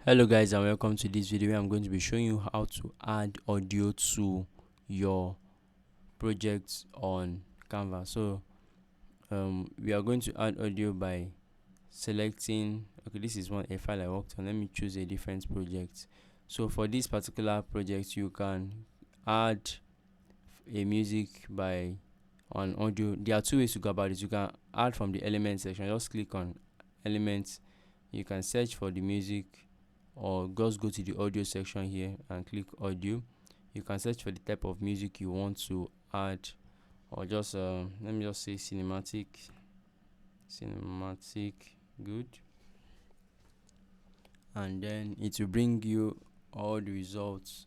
Hello guys, and welcome to this video where I'm going to be showing you how to add audio to your project on Canva. So we are going to add audio by selecting, okay, this is a file I worked on. Let me choose a different project. So for this particular project, you can add a music by on audio. There are two ways to go about it. You can add from the element section. Just click on elements. You can search for the music, or just go to the audio section here and click audio. You can search for the type of music you want to add, or just let me just say cinematic. Good. And then it will bring you all the results.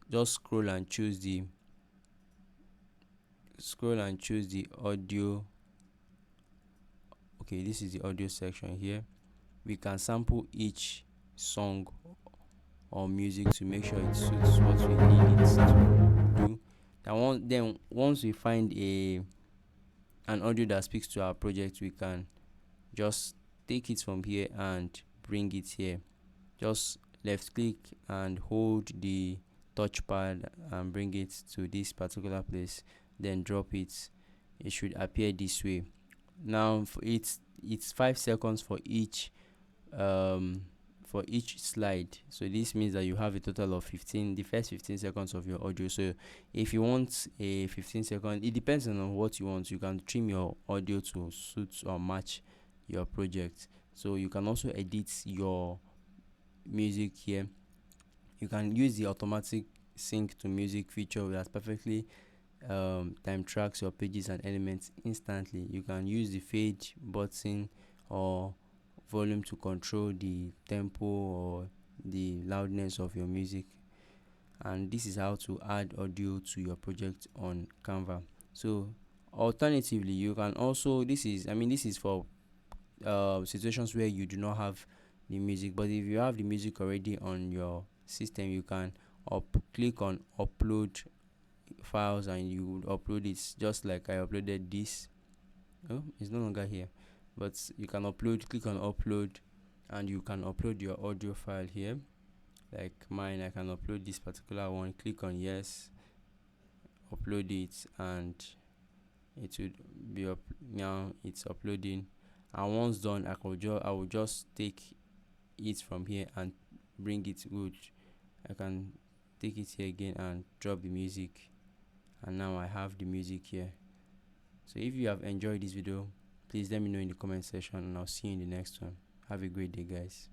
Just scroll and choose the audio. Okay, this is the audio section here. We can sample each song or music to make sure it suits what we need it to do. Then once we find an audio that speaks to our project, we can just take it from here and bring it here. Just left click and hold the touchpad and bring it to this particular place, then drop it. It should appear this way. Now it's 5 seconds for each slide. So this means that you have a total of 15, the first 15 seconds of your audio. So if you want a 15-second, it depends on what you want. You can trim your audio to suit or match your project. So you can also edit your music here. You can use the automatic sync to music feature that perfectly time tracks your pages and elements instantly. You can use the fade button or volume to control the tempo or the loudness of your music. And this is how to add audio to your project on Canva. So alternatively, you can also, this is for situations where you do not have the music, but if you have the music already on your system, you can click on upload files and you would upload it, just like I uploaded this. Oh, it's no longer here, but you can click on upload, and you can upload your audio file here. Like mine, I can upload this particular one. Click on yes, upload it, and it would be up. Now it's uploading, and once done, I will just take it from here and bring it good. I can take it here again and drop the music, and now I have the music here. So if you have enjoyed this video, please let me know in the comment section, and I'll see you in the next one. Have a great day, guys.